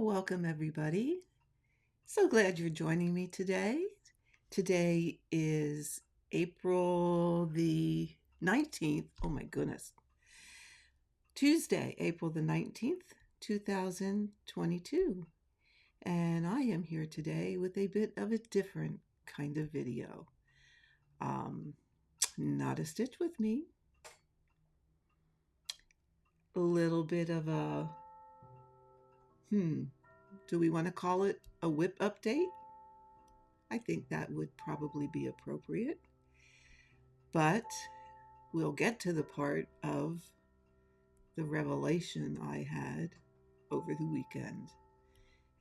welcome everybody. So glad you're joining me today. Today is April the 19th. Oh my goodness. Tuesday, April the 19th, 2022. And I am here today with a bit of a different kind of video. Not a stitch with me. A little bit of a, do we want to call it a whip update? I think that would probably be appropriate. But we'll get to the part of the revelation I had over the weekend.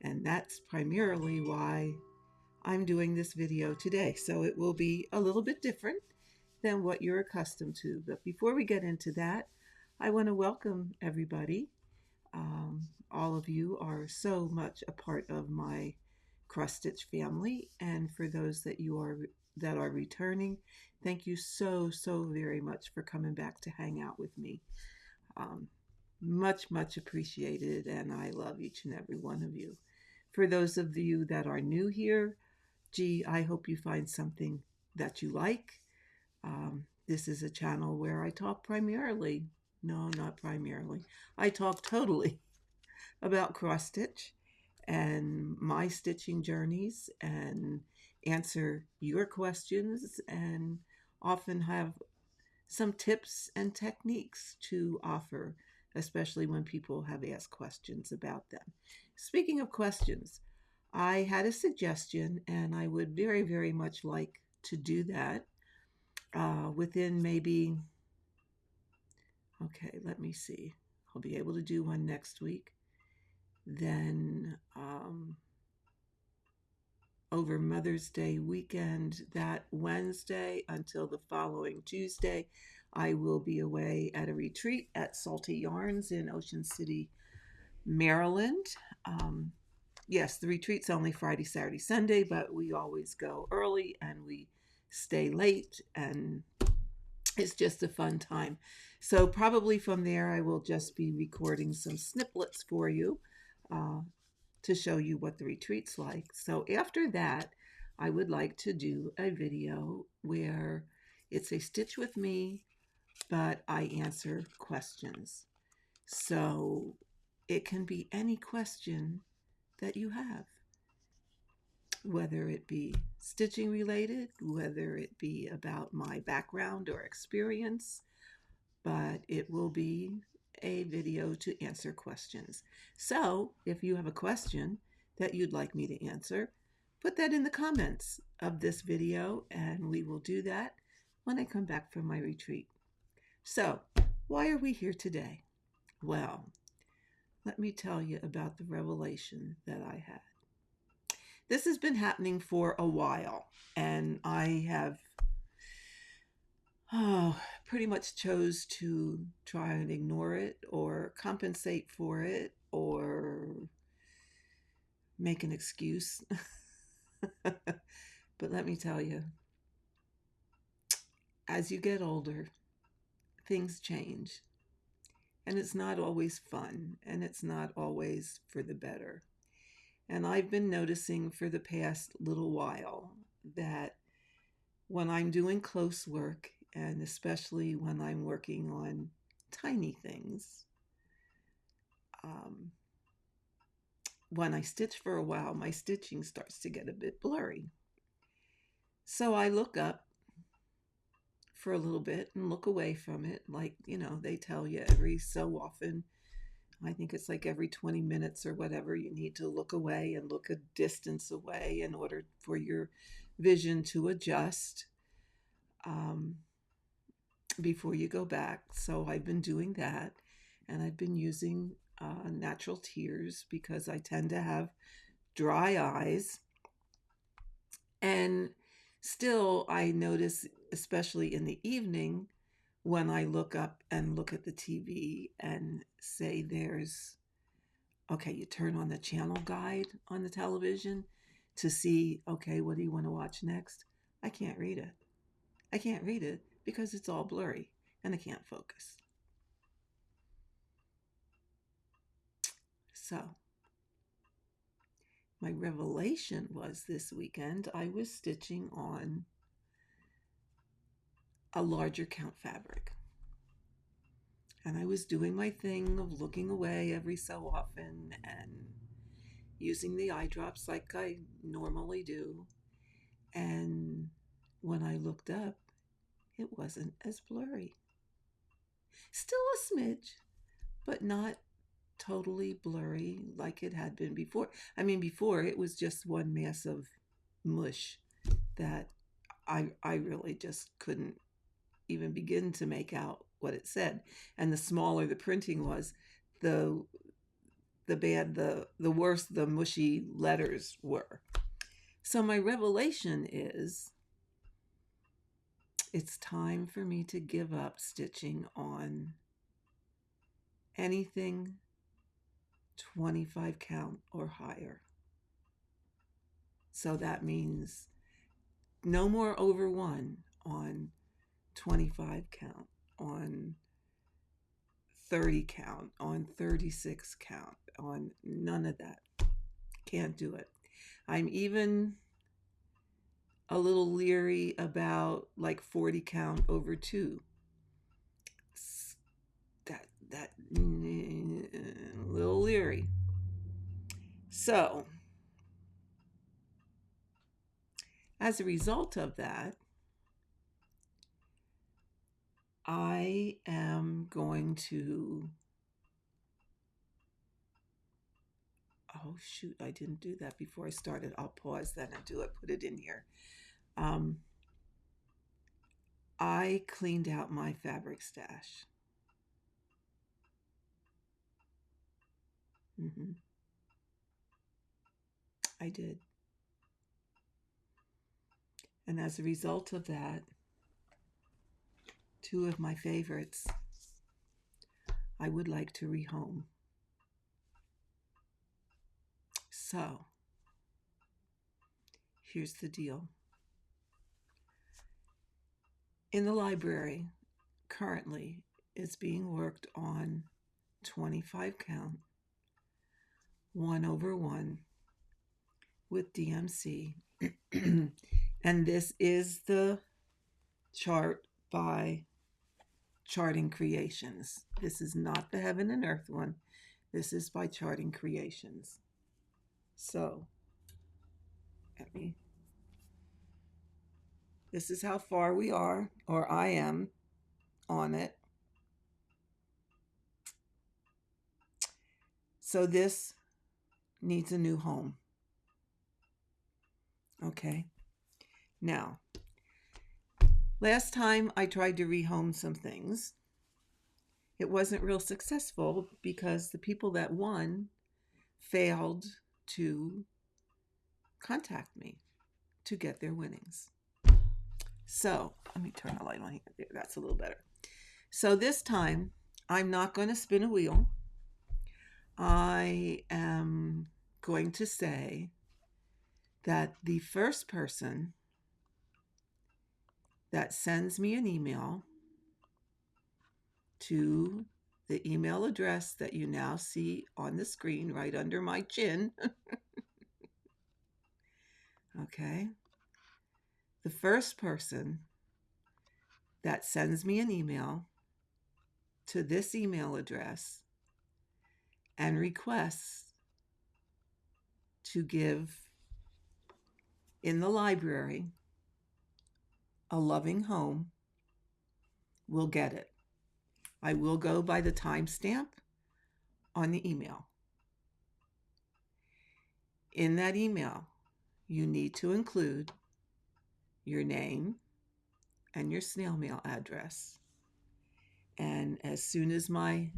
And that's primarily why I'm doing this video today. So it will be a little bit different than what you're accustomed to. But before we get into that, I want to welcome everybody. All of you are so much a part of my Cross Stitch family, and for those that are returning, thank you so very much for coming back to hang out with me. Much appreciated, and I love each and every one of you. For those of you that are new here, I hope you find something that you like. This is a channel where I talk primarily, no, not primarily, I talk totally about cross stitch and my stitching journeys, and answer your questions, and often have some tips and techniques to offer, especially when people have asked questions about them. Speaking of questions, I had a suggestion, and I would very much like to do that within maybe, okay, let me see. I'll be able to do one next week. Then over Mother's Day weekend, that Wednesday until the following Tuesday, I will be away at a retreat at Salty Yarns in Ocean City, Maryland. Yes, the retreat's only Friday, Saturday, Sunday, but we always go early and we stay late, and it's just a fun time. So probably from there, I will just be recording some snippets for you to show you what the retreat's like. So after that, I would like to do a video where it's a stitch with me, but I answer questions. So it can be any question that you have, whether it be stitching related, whether it be about my background or experience, but it will be a video to answer questions. So if you have a question that you'd like me to answer, put that in the comments of this video, and we will do that when I come back from my retreat. So why are we here today? Well, let me tell you about the revelation that I had. This has been happening for a while, and I have pretty much chose to try and ignore it or compensate for it or make an excuse. But let me tell you, as you get older, things change. And it's not always fun, and it's not always for the better. And I've been noticing for the past little while that when I'm doing close work, and especially when I'm working on tiny things, when I stitch for a while, my stitching starts to get a bit blurry. So I look up for a little bit and look away from it. Like, they tell you every so often, I think it's like every 20 minutes or whatever, you need to look away and look a distance away in order for your vision to adjust before you go back. So I've been doing that, and I've been using natural tears because I tend to have dry eyes. And still, I notice, especially in the evening, when I look up and look at the TV and say you turn on the channel guide on the television to see, okay, what do you want to watch next? I can't read it. I can't read it because it's all blurry and I can't focus. So my revelation was this weekend I was stitching on a larger count fabric. And I was doing my thing of looking away every so often and using the eye drops like I normally do. And when I looked up, it wasn't as blurry. Still a smidge, but not totally blurry like it had been before. I mean, before it was just one mass of mush that I really just couldn't even begin to make out what it said. And the smaller the printing was, the worse the mushy letters were. So my revelation is it's time for me to give up stitching on anything 25 count or higher. So that means no more over 1 on 25 count, on 30 count, on 36 count, on none of that. Can't do it. I'm even a little leery about like 40 count over 2. That a little leery. So as a result of that, I am going to, oh shoot, I didn't do that before I started. I'll pause then and do it, put it in here. I cleaned out my fabric stash. I did. And as a result of that, 2 of my favorites, I would like to rehome. So, here's the deal. In the library, currently, is being worked on 25 count, 1 over 1 with DMC. And this is the chart by Charting Creations. This is not the Heaven and Earth one. This is by Charting Creations. So, this is how far we are, or I am, on it. So this needs a new home. Okay. Now, last time I tried to rehome some things, it wasn't real successful because the people that won failed to contact me to get their winnings. So let me turn the light on here. That's a little better. So this time I'm not going to spin a wheel. I am going to say that the first person that sends me an email to the email address that you now see on the screen right under my chin. Okay. The first person that sends me an email to this email address and requests to give in the library a loving home will get it. I will go by the timestamp on the email. In that email, you need to include your name and your snail mail address. And as soon as my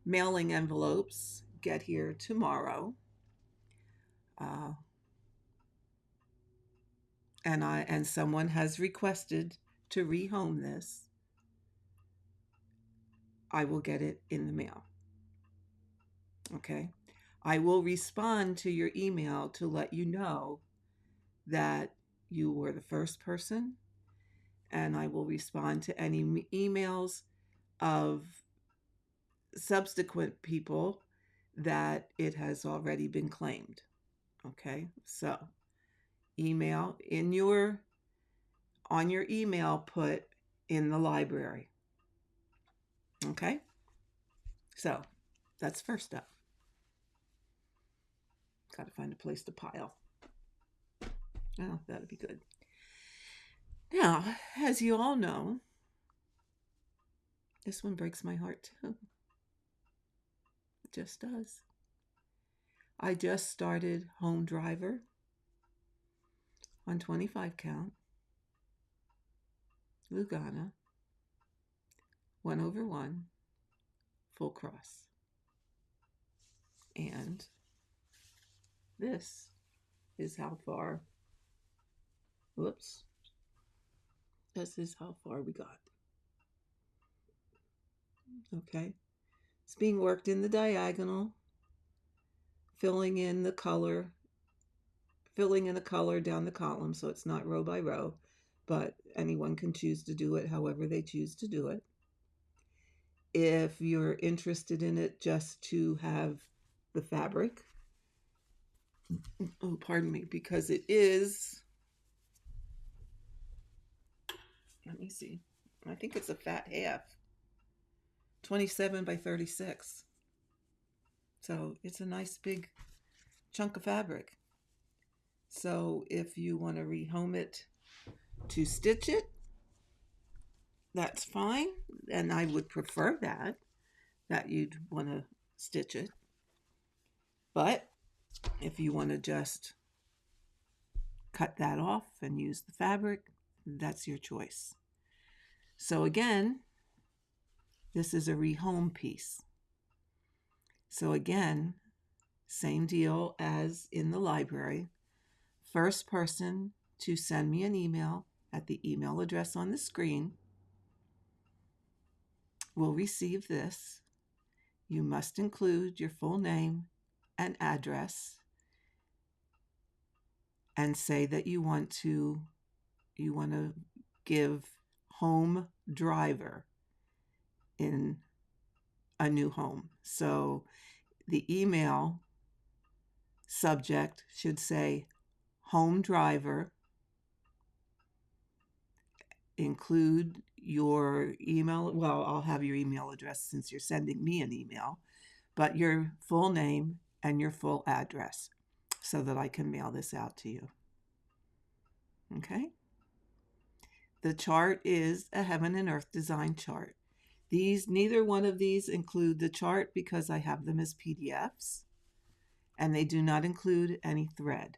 mailing envelopes get here tomorrow, and someone has requested to rehome this, I will get it in the mail. Okay. I will respond to your email to let you know that you were the first person, and I will respond to any emails of subsequent people that it has already been claimed. Okay, so email on your email, put in the library. Okay, so that's first up. Got to find a place to pile. Oh, that'd be good. Now, as you all know, this one breaks my heart too. It just does. I just started Home Driver on 25 count, Lugana, 1/1, full cross. And this is how far, whoops, this is how far we got. Okay, it's being worked in the diagonal, filling in a color down the column, so it's not row by row, but anyone can choose to do it however they choose to do it. If you're interested in it just to have the fabric, oh, pardon me, because it is, let me see, I think it's a fat half, 27 by 36. So it's a nice big chunk of fabric. So if you want to rehome it to stitch it, that's fine. And I would prefer that you'd want to stitch it. But if you want to just cut that off and use the fabric, that's your choice. So again, this is a rehome piece. So again, same deal as in the library. First person to send me an email at the email address on the screen will receive this. You must include your full name and address and say that you want to give Home Driver in a new home. So the email subject should say Home Driver. Include your email. Well, I'll have your email address since you're sending me an email, but your full name and your full address so that I can mail this out to you. Okay? The chart is a Heaven and Earth design chart. Neither one of these include the chart because I have them as PDFs, and they do not include any thread.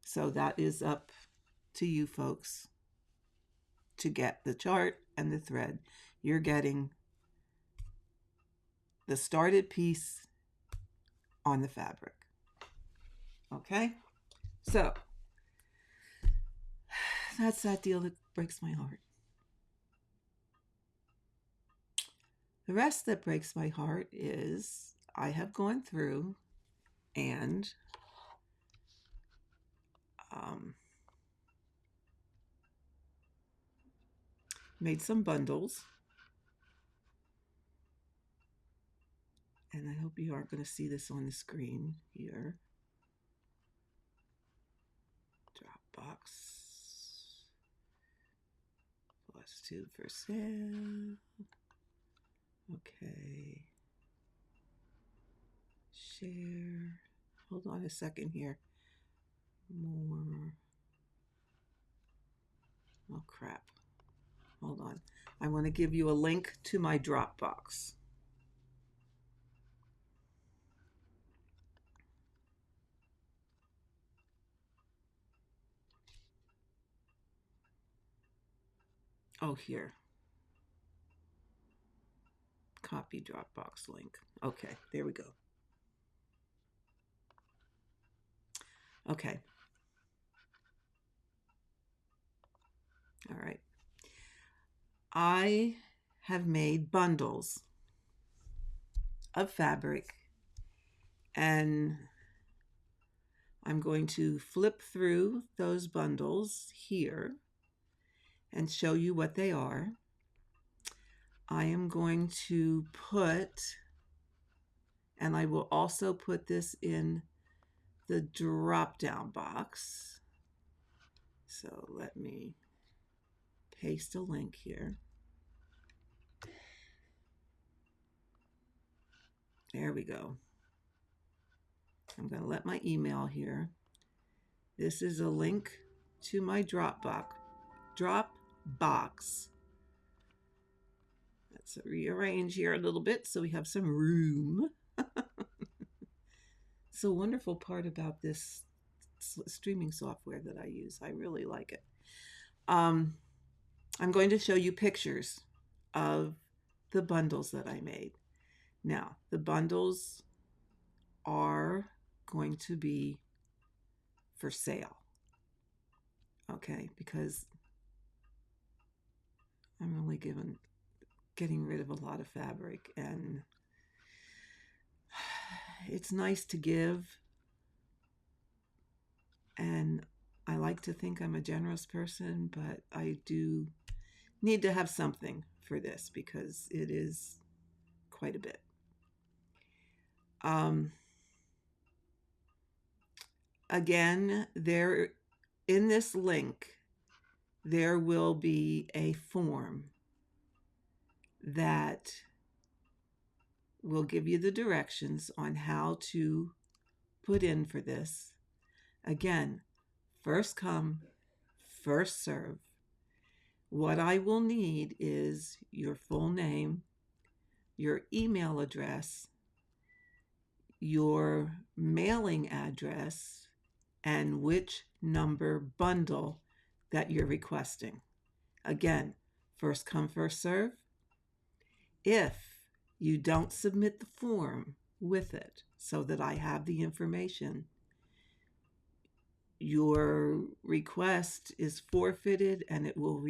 So that is up to you folks to get the chart and the thread. You're getting the started piece on the fabric. Okay? So that's that deal that breaks my heart. The rest that breaks my heart is I have gone through and made some bundles. And I hope you aren't going to see this on the screen here. Dropbox. FlossTube for sale. Okay. Share. Hold on a second here. More. Oh, crap. Hold on. I want to give you a link to my Dropbox. Oh, here. Copy Dropbox link. Okay, there we go. Okay. All right. I have made bundles of fabric, and I'm going to flip through those bundles here and show you what they are. I am going to put, and I will also put this in the drop down box. So let me paste a link here. There we go. I'm going to let my email here. This is a link to my Dropbox. Let's rearrange here a little bit so we have some room. It's a wonderful part about this streaming software that I use. I really like it. I'm going to show you pictures of the bundles that I made. Now, the bundles are going to be for sale. Okay, because I'm only getting rid of a lot of fabric, and it's nice to give, and I like to think I'm a generous person, but I do need to have something for this because it is quite a bit. Again, there in this link, there will be a form that will give you the directions on how to put in for this. Again, first come, first serve. What I will need is your full name, your email address, your mailing address, and which number bundle that you're requesting. Again, first come, first serve. If you don't submit the form with it so that I have the information, your request is forfeited and it will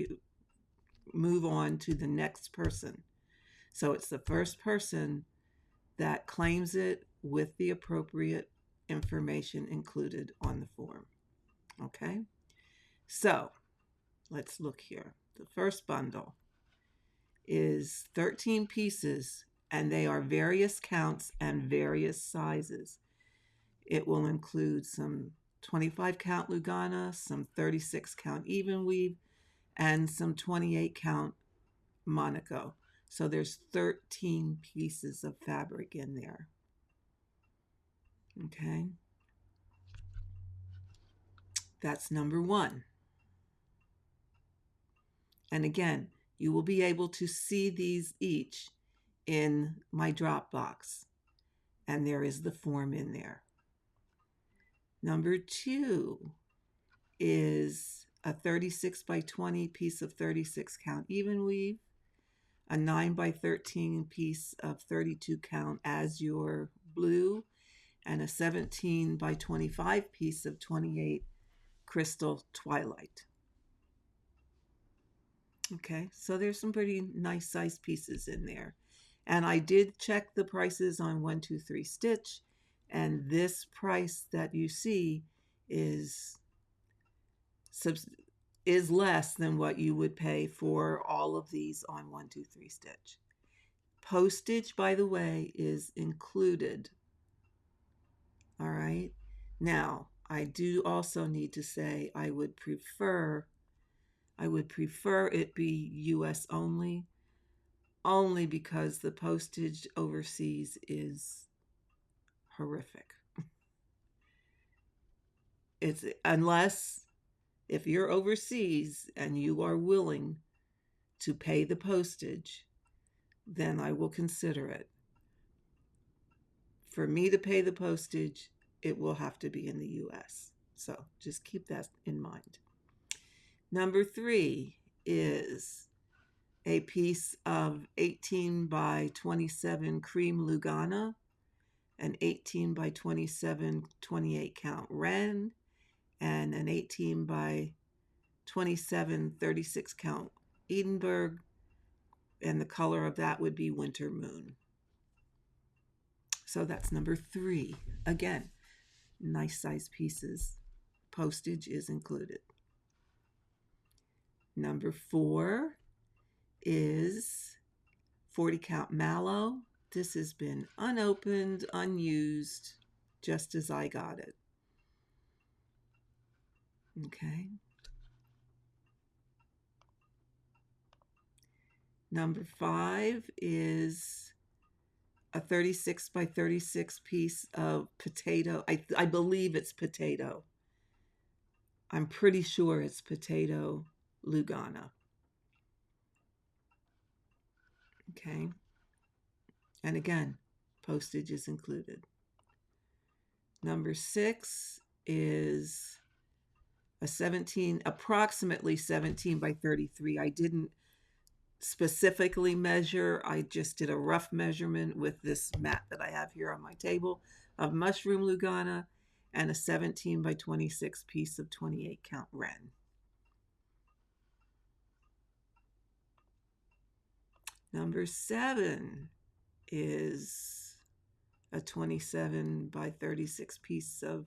move on to the next person. So it's the first person that claims it with the appropriate information included on the form. Okay, so let's look here. The first bundle is 13 pieces, and they are various counts and various sizes. It will include some 25 count Lugana, some 36 count even weave, and some 28 count Monaco. So there's 13 pieces of fabric in there. Okay, that's number one. And again, you will be able to see these each in my Dropbox, and there is the form in there. Number two is a 36 by 20 piece of 36 count even weave, a 9 by 13 piece of 32 count azure blue, and a 17 by 25 piece of 28 crystal twilight. Okay, so there's some pretty nice size pieces in there. And I did check the prices on 123 Stitch, and this price that you see is less than what you would pay for all of these on 123 Stitch. Postage, by the way, is included. All right. Now, I do also need to say I would prefer it be US only because the postage overseas is horrific. It's unless if you're overseas and you are willing to pay the postage, then I will consider it. For me to pay the postage, it will have to be in the US. So just keep that in mind. Number three is a piece of 18 by 27 cream Lugana, an 18 by 27 28 count Ren, and an 18 by 27 36 count Edinburgh, and the color of that would be Winter Moon. So that's number three. Again, nice size pieces. Postage is included. Number four is 40 count mallow. This has been unopened, unused, just as I got it. Okay. Number 5 is a 36 by 36 piece of potato. I believe it's potato. I'm pretty sure it's potato Lugana. Okay. And again, postage is included. Number 6 is approximately 17 by 33. I didn't specifically measure. I just did a rough measurement with this mat that I have here on my table of mushroom Lugana and a 17 by 26 piece of 28 count Wren. Number 7 is a 27 by 36 piece of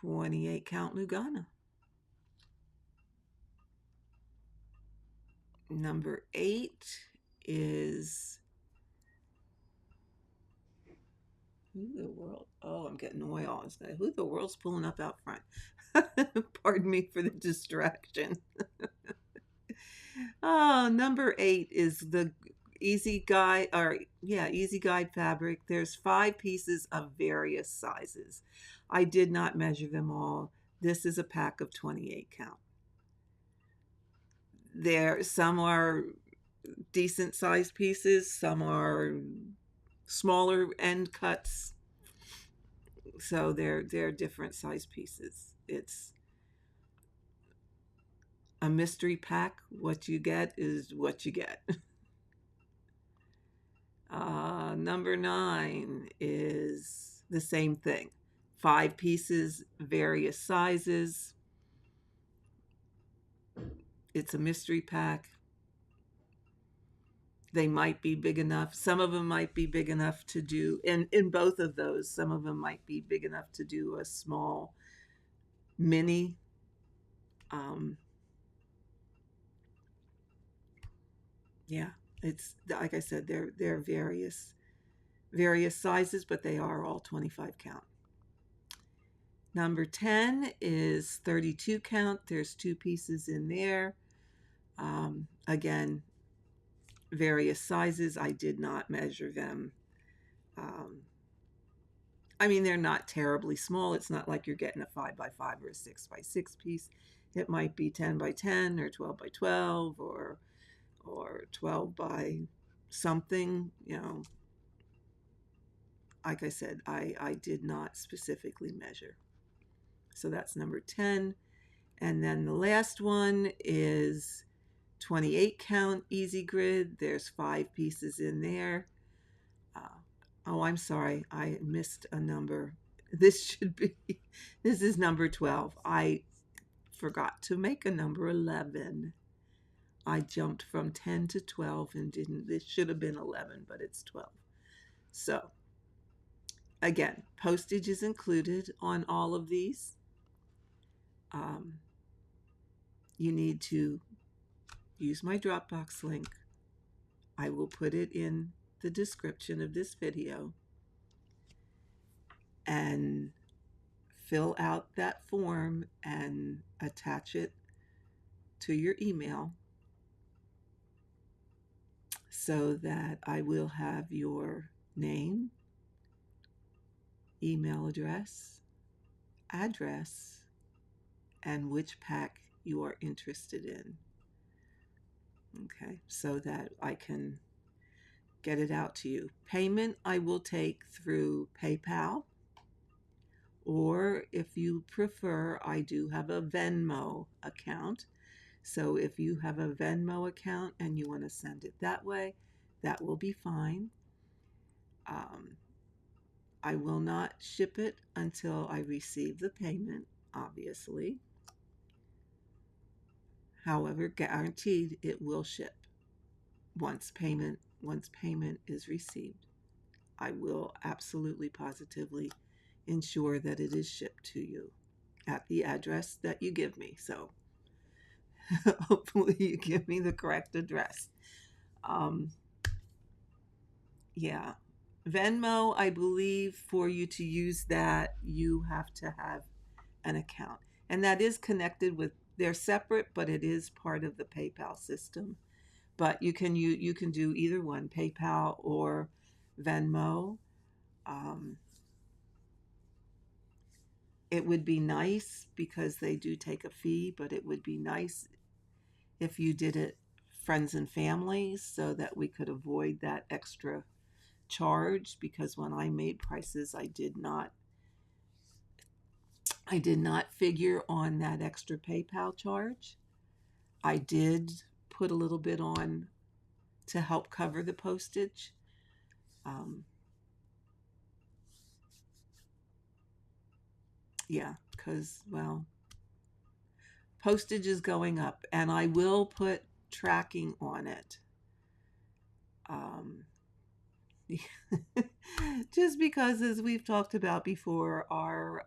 28 count Lugana. Number 8 is who the world? Oh, I'm getting oil. Who the world's pulling up out front? Pardon me for the distraction. Oh, number 8 is the Easy Guide, Easy Guide fabric. There's 5 pieces of various sizes. I did not measure them all. This is a pack of 28 count. Some are decent sized pieces, some are smaller end cuts. So they're different size pieces. It's a mystery pack. What you get is what you get. Number 9 is the same thing. 5 pieces, various sizes. It's a mystery pack. They might be big enough. Some of them might be big enough to do, in both of those, some of them might be big enough to do a small mini. Yeah, it's like I said, they're various sizes, but they are all 25 count. Number 10 is 32 count. There's 2 pieces in there. Again, various sizes. I did not measure them. I mean, they're not terribly small. It's not like you're getting a 5 by 5 or a 6 by 6 piece. It might be 10 by 10 or 12 by 12 or 12 by something, Like I said, I did not specifically measure. So that's number 10. And then the last one is 28 count Easy Grid. There's 5 pieces in there. Oh, I'm sorry. I missed a number. This is number 12. I forgot to make a number 11. I jumped from 10 to 12 and this should have been 11, but it's 12. So again, postage is included on all of these. You need to use my Dropbox link. I will put it in the description of this video, and fill out that form and attach it to your email so that I will have your name, email address, and which pack you are interested in. Okay, so that I can get it out to you. Payment I will take through PayPal, or if you prefer, I do have a Venmo account. So if you have a Venmo account and you want to send it that way, that will be fine. I will not ship it until I receive the payment, obviously. However, guaranteed it will ship once payment is received. I will absolutely positively ensure that it is shipped to you at the address that you give me. So hopefully you give me the correct address. Yeah. Venmo, I believe for you to use that, you have to have an account. And that is connected with, they're separate, but it is part of the PayPal system. But you can do either one, PayPal or Venmo. Um, it would be nice because they do take a fee, but it would be nice if you did it friends and family so that we could avoid that extra charge, because when I made prices I did not figure on that extra PayPal charge. I did put a little bit on to help cover the postage. Um, yeah, because, well, postage is going up, and I will put tracking on it. Um, just because, as we've talked about before, our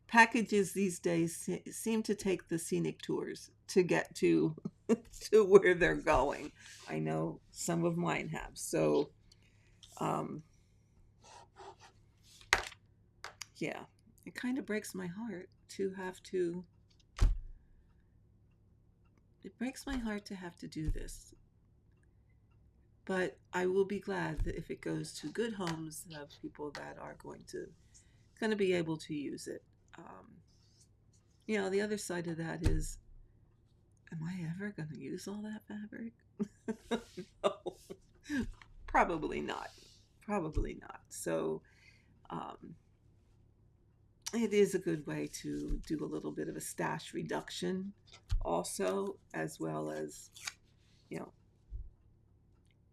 packages these days seem to take the scenic tours to get to to where they're going. I know some of mine have. So, um, yeah, it kind of breaks my heart to have to. It breaks my heart to have to do this. But I will be glad that if it goes to good homes of people that are going to be able to use it. The other side of that is, am I ever going to use all that fabric? No, probably not. Probably not. So, um, it is a good way to do a little bit of a stash reduction, also, you know,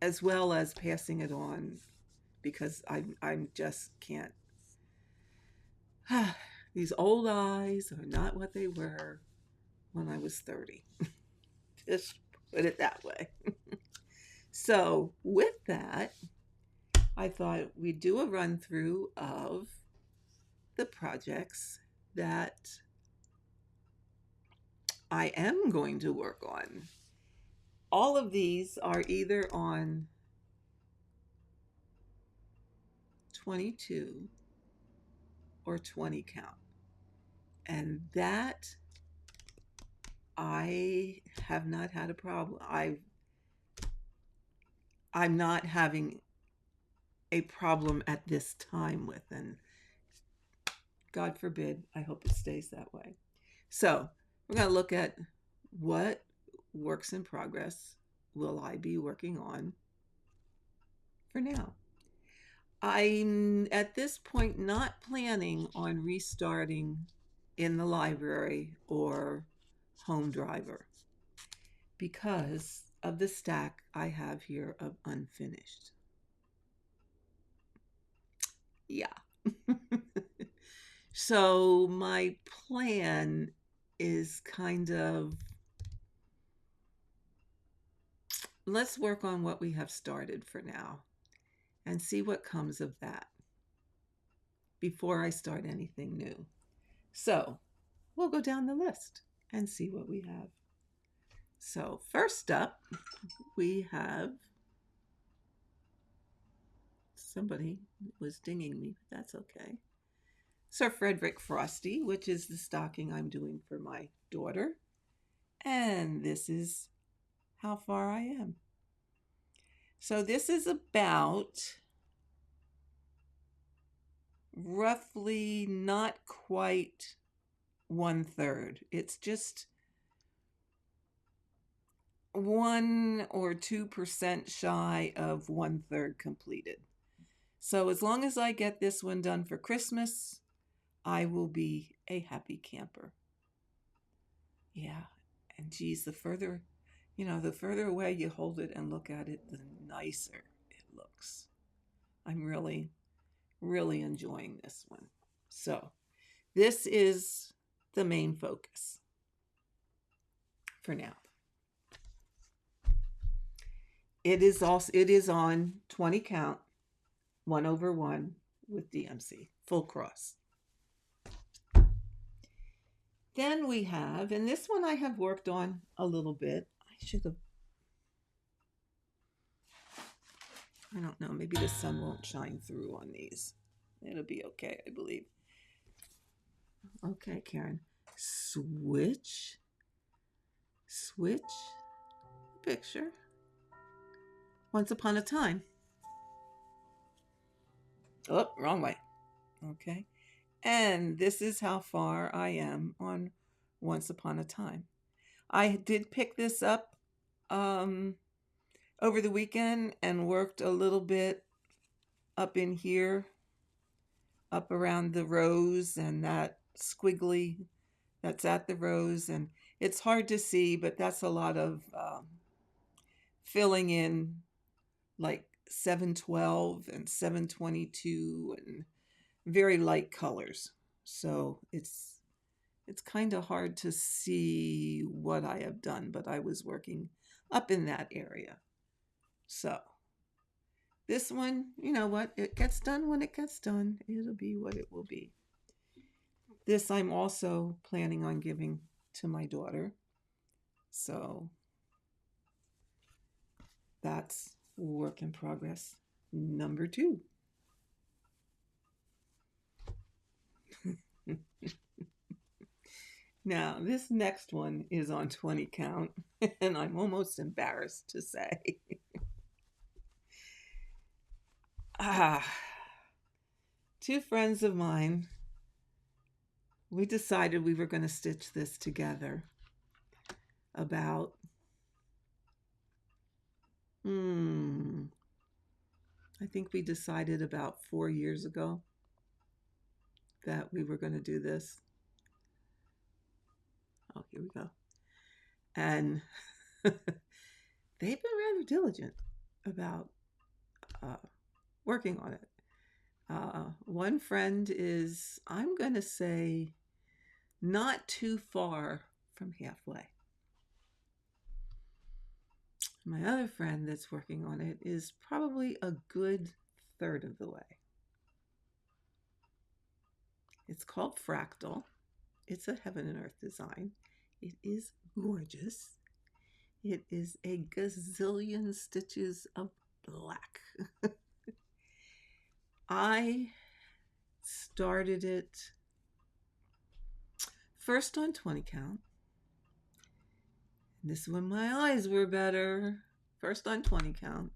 as well as passing it on, because I'm just can't. These old eyes are not what they were when I was 30. Just put it that way. So, with that, I thought we'd do a run through of the projects that I am going to work on. All of these are either on 22 or 20 count. And that I have not had a problem. I'm not having a problem at this time with, and God forbid, I hope it stays that way. So we're going to look at what works in progress will I be working on for now. I'm at this point not planning on restarting in the library or home driver because of the stack I have here of unfinished. Yeah. So my plan is kind of, let's work on what we have started for now and see what comes of that before I start anything new. So we'll go down the list and see what we have. So first up, we have, somebody was dinging me, but that's okay. Sir Frederick Frosty, which is the stocking I'm doing for my daughter. And this is how far I am. So this is about roughly not quite 1/3. It's just 1 or 2% shy of 1/3 completed. So as long as I get this one done for Christmas, I will be a happy camper. Yeah. And geez, the further away you hold it and look at it, the nicer it looks. I'm really, really enjoying this one. So this is the main focus for now. It is on 20 count, 1/1 with DMC, full cross. Then we have, and this one I have worked on a little bit. I don't know, maybe the sun won't shine through on these. It'll be okay, I believe. Okay, Karen. Switch picture. Once upon a time. Oh, wrong way. Okay. And this is how far I am on Once Upon a Time. I did pick this up um, over the weekend and worked a little bit up in here, up around the rose and that squiggly that's at the rose. And it's hard to see, but that's a lot of filling in like 712 and 722 and very light colors. So it's kind of hard to see what I have done, but I was working up in that area. So this one, you know what? It gets done when it gets done. It'll be what it will be. This I'm also planning on giving to my daughter. So that's work in progress number 2. Now, this next one is on 20 count, and I'm almost embarrassed to say. Two friends of mine, we decided we were going to stitch this together about, I think we decided about 4 years ago that we were going to do this. Oh, here we go. And they've been rather diligent about working on it. One friend is, I'm going to say, not too far from halfway. My other friend that's working on it is probably a good third of the way. It's called Fractal. It's a heaven and earth design. It is gorgeous. It is a gazillion stitches of black. I started it first on 20 count. This is when my eyes were better. First on 20 count.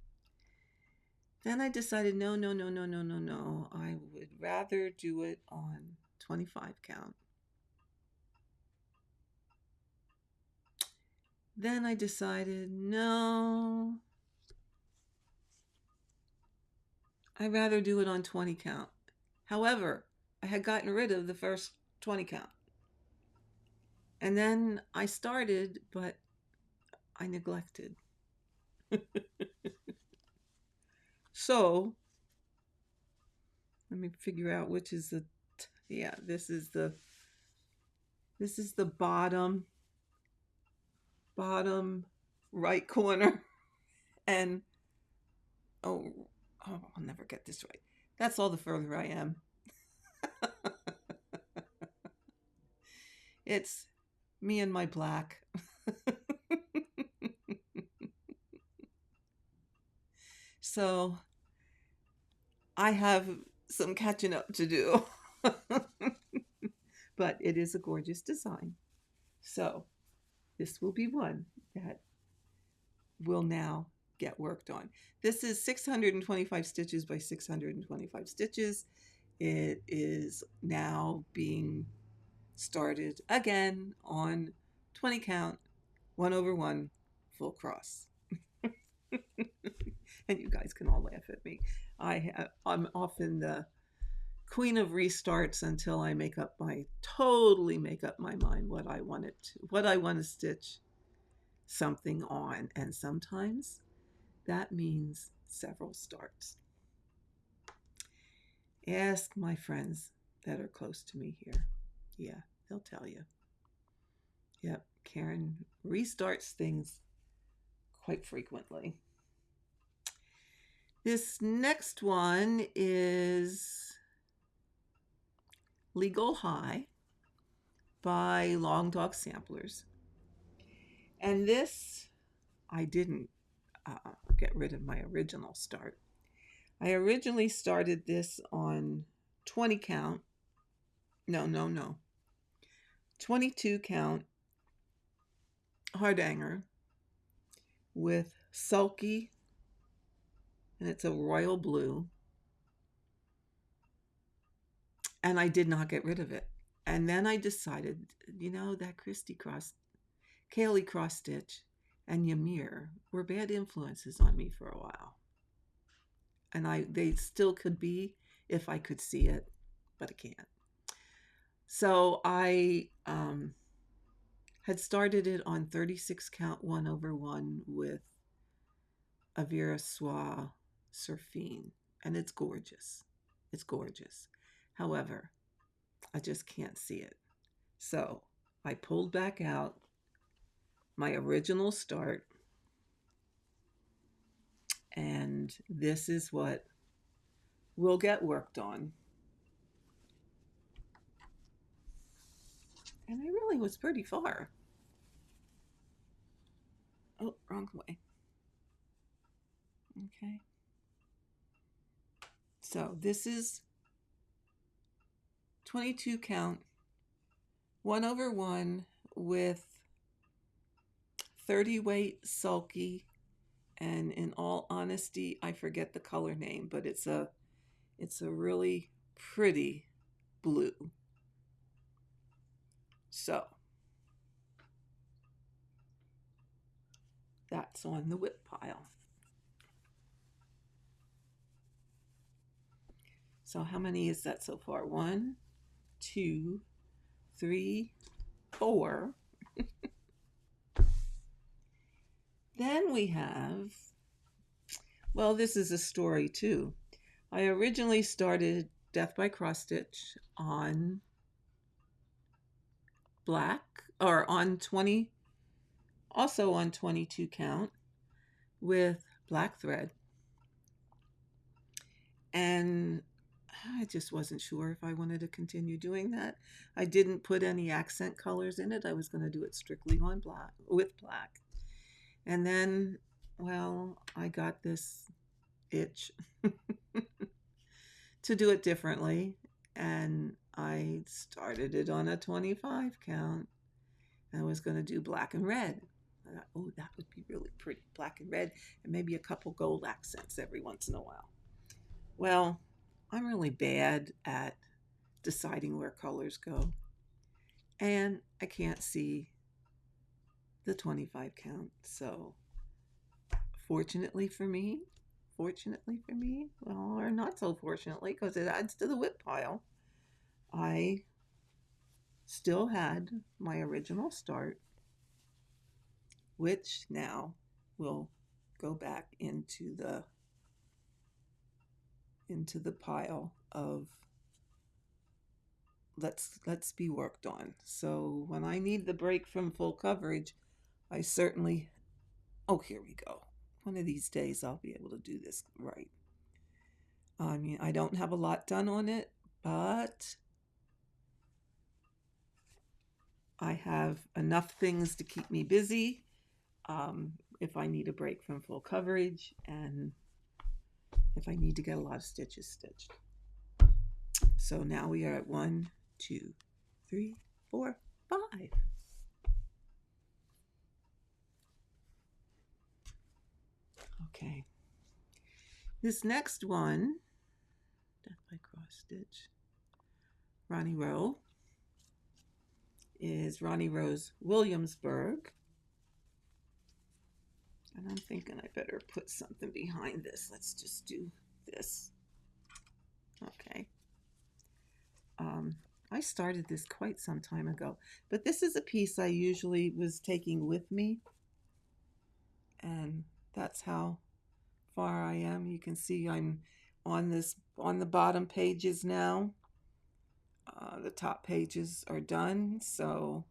Then I decided, no. I would rather do it on 25 count. Then I decided, no, I'd rather do it on 20 count. However, I had gotten rid of the first 20 count. And then I started, but I neglected. So, let me figure out which is the, yeah, this is the bottom right corner. And, oh, I'll never get this right. That's all the further I am. It's me and my black. So I have some catching up to do. But it is a gorgeous design. So this will be one that will now get worked on. This is 625 stitches by 625 stitches. It is now being started again on 20 count, 1/1, full cross. And you guys can all laugh at me. I'm often the queen of restarts until I totally make up my mind what I want to stitch something on. And sometimes that means several starts. Ask my friends that are close to me here. Yeah, they'll tell you. Yep, Karen restarts things quite frequently. This next one is Legal High by Long Dog Samplers. And this, I didn't get rid of my original start. I originally started this on 20 count. No. 22 count hardanger with sulky, and it's a royal blue, and I did not get rid of it. And then I decided, that Kaylee cross stitch and Ymir were bad influences on me for a while. And they still could be if I could see it, but I can't. So I had started it on 36 count 1/1 with a Vera Soie Surfine, and it's gorgeous. It's gorgeous. However, I just can't see it. So I pulled back out my original start, and this is what will get worked on. And I really was pretty far. Oh, wrong way. Okay. So this is 22 count 1/1 with 30 weight sulky, and in all honesty, I forget the color name, but it's a really pretty blue. So that's on the whip pile. So how many is that so far? 1, 2, 3, 4. Then we have, well, this is a story too. I originally started Death by Cross Stitch on black, or on 20, also on 22 count with black thread. And I just wasn't sure if I wanted to continue doing that. I didn't put any accent colors in it. I was going to do it strictly on black, with black. And then, well, I got this itch to do it differently, and I started it on a 25 count. I was going to do black and red. I thought, oh, that would be really pretty, black and red, and maybe a couple gold accents every once in a while. Well, I'm really bad at deciding where colors go, and I can't see the 25 count. So fortunately for me, well, or not so fortunately, because it adds to the whip pile, I still had my original start, which now will go back into the pile of let's be worked on. So when I need the break from full coverage, I certainly, oh, here we go. One of these days I'll be able to do this right. I mean, I don't have a lot done on it, but I have enough things to keep me busy if I need a break from full coverage, and if I need to get a lot of stitches stitched. So now we are at 1, 2, 3, 4, 5. Okay. This next one, Death by Cross Stitch, Ronnie Rowe, is Ronnie Rowe's Williamsburg. And I'm thinking I better put something behind this. Let's just do this. Okay. I started this quite some time ago, but this is a piece I usually was taking with me, and that's how far I am. You can see I'm on the bottom pages now. The top pages are done, so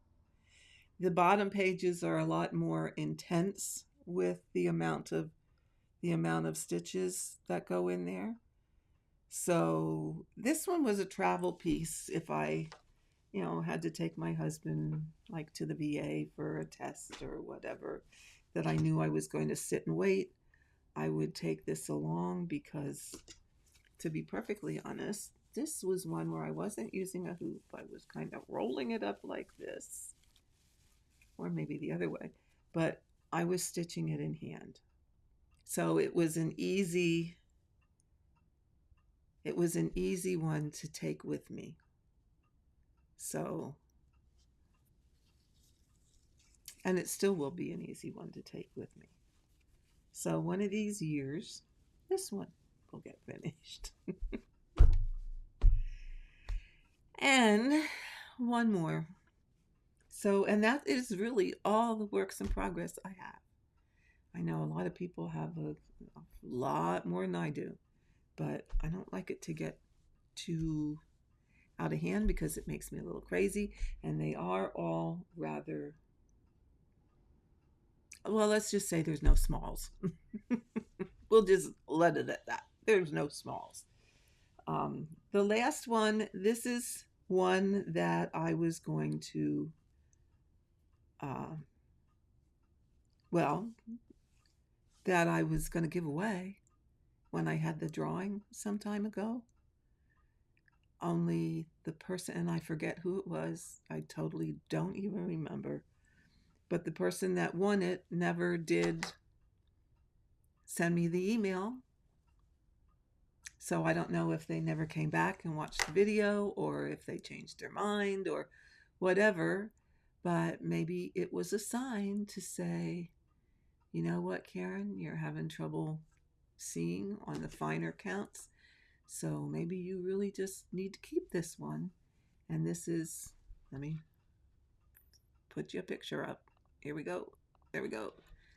the bottom pages are a lot more intense with the amount of stitches that go in there. So this one was a travel piece. If I, had to take my husband like to the VA for a test or whatever, that I knew I was going to sit and wait, I would take this along, because to be perfectly honest, this was one where I wasn't using a hoop. I was kind of rolling it up like this, or maybe the other way, but I was stitching it in hand. So it was an easy one to take with me. So, and it still will be an easy one to take with me. So one of these years, this one will get finished. And one more. So, and that is really all the works in progress I have. I know a lot of people have a lot more than I do, but I don't like it to get too out of hand because it makes me a little crazy. And they are all rather, well, let's just say there's no smalls. We'll just let it at that. There's no smalls. The last one, this is one that I was going to, that I was going to give away when I had the drawing some time ago. Only the person, and I forget who it was, I totally don't even remember, but the person that won it never did send me the email. So I don't know if they never came back and watched the video, or if they changed their mind or whatever, but maybe it was a sign to say, you know what, Karen, you're having trouble seeing on the finer counts. So maybe you really just need to keep this one. And this is, let me put you a picture up. Here we go. There we go.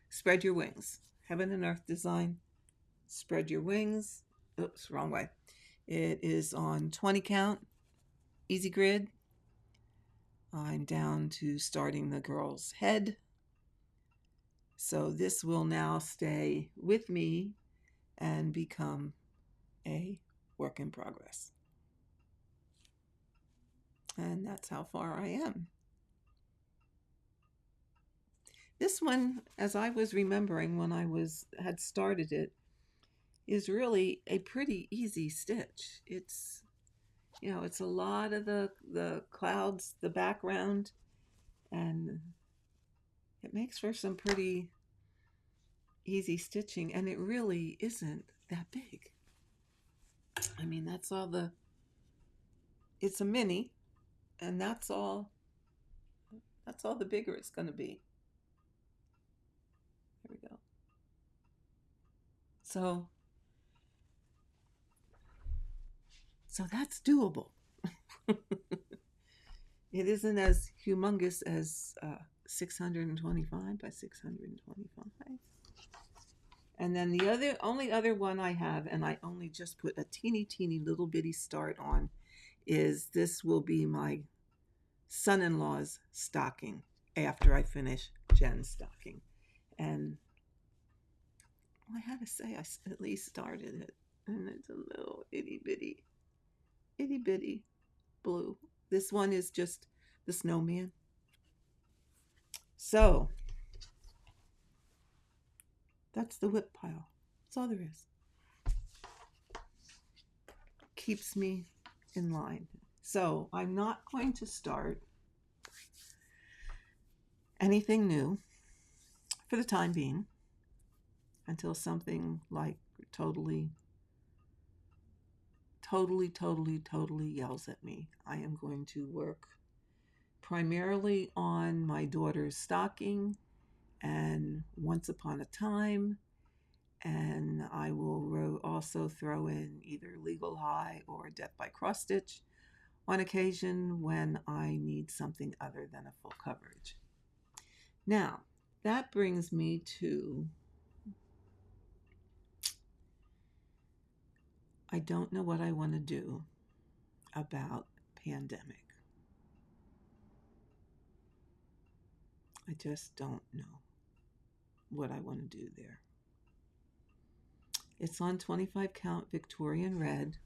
Spread your wings. Heaven and Earth design. Spread your wings. Oops, wrong way. It is on 20 count, easy grid. I'm down to starting the girl's head. So this will now stay with me and become a work in progress. And that's how far I am. This one, as I was remembering when I had started it, is really a pretty easy stitch. It's, you know, it's a lot of the clouds, the background, and it makes for some pretty easy stitching, and it really isn't that big. I mean, that's all it's a mini, and that's all the bigger it's going to be. There we go. So that's doable. It isn't as humongous as 625 by 625. And then the only other one I have, and I only just put a teeny little bitty start on, is this will be my son-in-law's stocking after I finish Jen's stocking. And I had to say, I at least started it. And it's a little itty bitty blue. This one is just the snowman. So that's the whip pile. That's all there is. Keeps me in line. So I'm not going to start anything new for the time being until something like totally yells at me. I am going to work primarily on my daughter's stocking and Once Upon a Time, and I will also throw in either Legal High or Death by Cross Stitch on occasion when I need something other than a full coverage. Now, that brings me to, I don't know what I want to do about pandemic. I just don't know what I want to do there. It's on 25 count Victorian red.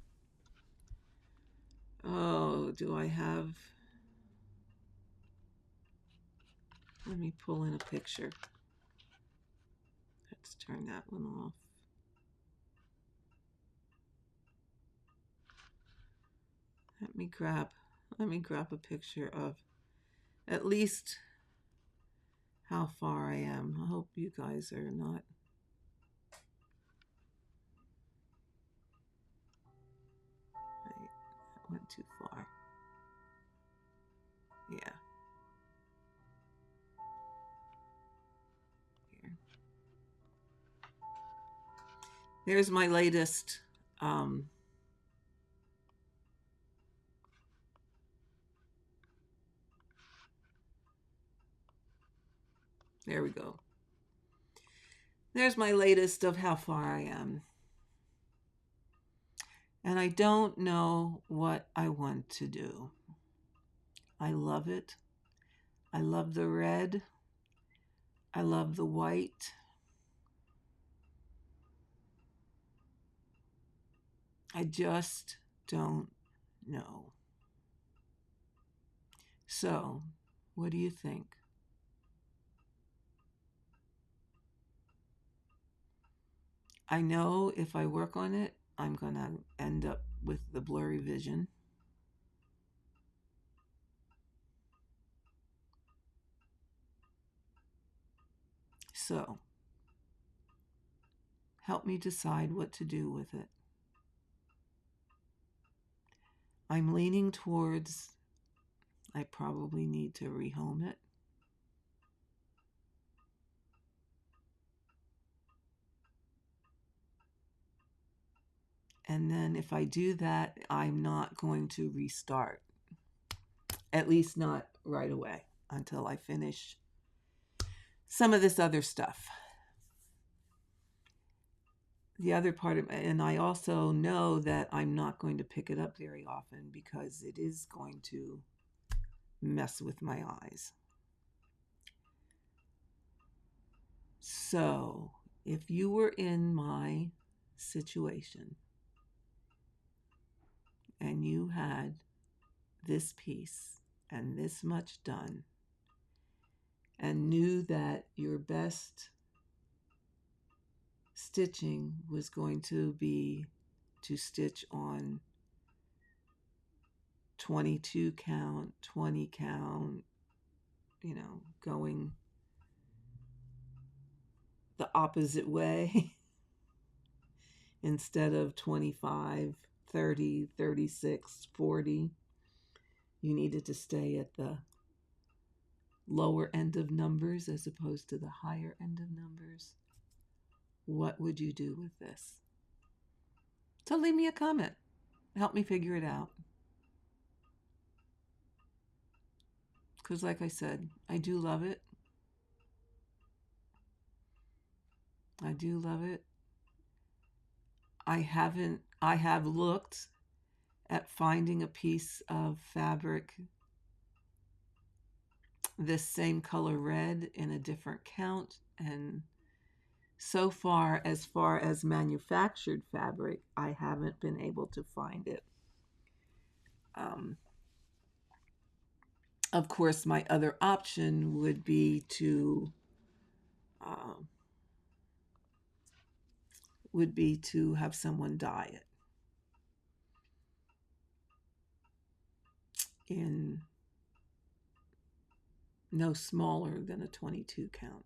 Oh, do I have... Let me pull in a picture. Let's turn that one off. let me grab a picture of at least how far I am. I hope you guys are not. I went too far. Yeah. Here. There's my latest there we go. There's my latest of how far I am. And I don't know what I want to do. I love it. I love the red. I love the white. I just don't know. So, what do you think? I know if I work on it, I'm going to end up with the blurry vision. So, help me decide what to do with it. I'm leaning towards I probably need to rehome it. And then if I do that, I'm not going to restart. At least not right away until I finish some of this other stuff. The other part of, and I also know that I'm not going to pick it up very often because it is going to mess with my eyes. So if you were in my situation and you had this piece and this much done and knew that your best stitching was going to be to stitch on 22 count, 20 count, going the opposite way instead of 25, 30, 36, 40. You needed to stay at the lower end of numbers as opposed to the higher end of numbers. What would you do with this? So leave me a comment. Help me figure it out. Because like I said, I do love it. I do love it. I have looked at finding a piece of fabric this same color red in a different count, and so far as manufactured fabric, I haven't been able to find it. Of course, my other option would be to have someone dye it in no smaller than a 22 count,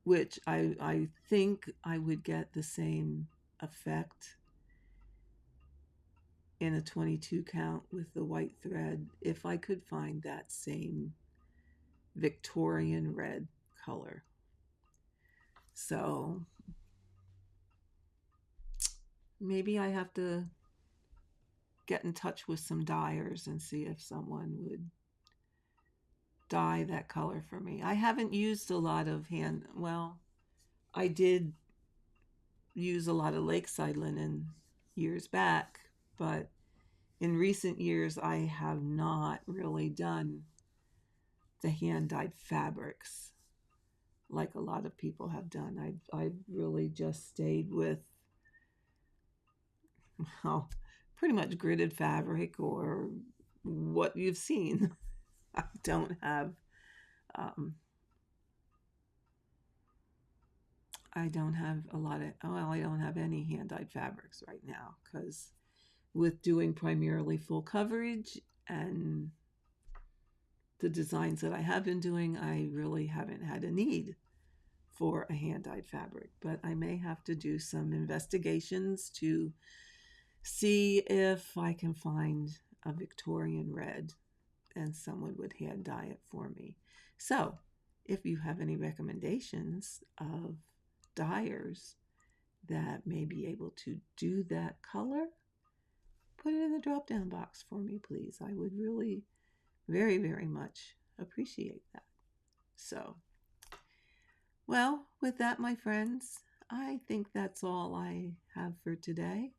which I think I would get the same effect in a 22 count with the white thread if I could find that same Victorian red color. So maybe I have to get in touch with some dyers and see if someone would dye that color for me. I haven't used a lot of I did use a lot of lakeside linen years back, but in recent years I have not really done the hand-dyed fabrics like a lot of people have done. I've really just stayed with pretty much gridded fabric or what you've seen. I don't have I don't have a lot of I don't have any hand-dyed fabrics right now because with doing primarily full coverage and the designs that I have been doing, I really haven't had a need for a hand-dyed fabric, but I may have to do some investigations to see if I can find a Victorian red and someone would hand dye it for me. So if you have any recommendations of dyers that may be able to do that color, put it in the drop down box for me, please. I would really very, very much appreciate that. So, well, with that, my friends, I think that's all I have for today.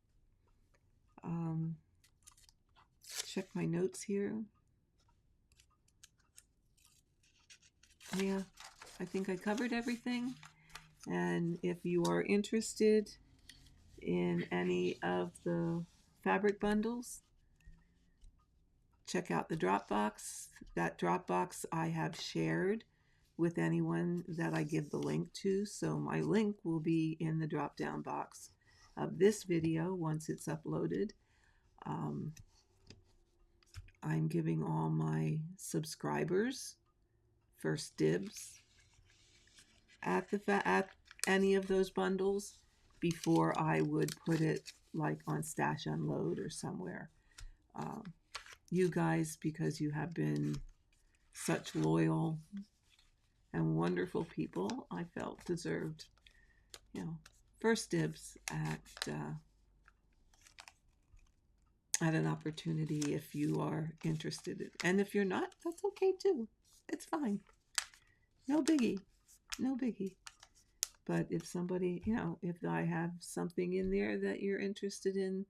Check my notes here. Yeah, I think I covered everything. And if you are interested in any of the fabric bundles, check out the Dropbox. That Dropbox I have shared with anyone that I give the link to. So my link will be in the drop down box of this video once it's uploaded. I'm giving all my subscribers first dibs at any of those bundles before I would put it like on Stash Unload or somewhere. You guys, because you have been such loyal and wonderful people, I felt deserved, first dibs at an opportunity if you are interested in. And if you're not, that's okay too. It's fine. No biggie. No biggie. But if somebody, if I have something in there that you're interested in,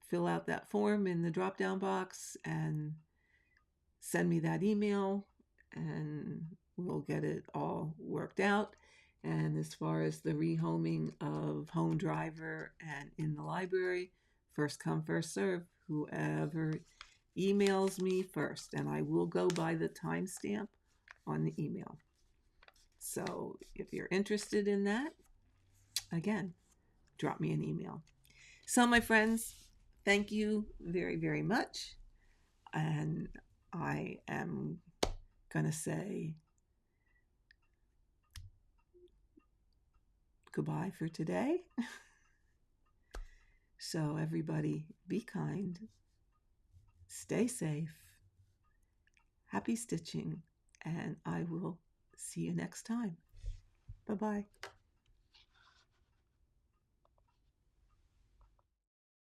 fill out that form in the drop-down box and send me that email and we'll get it all worked out. And as far as the rehoming of Home Driver and in the library, first come, first serve. Whoever emails me first, and I will go by the timestamp on the email. So if you're interested in that, again, drop me an email. So my friends, thank you very, very much. And I am going to say goodbye for today. So everybody, be kind, stay safe, happy stitching, and I will see you next time. Bye-bye.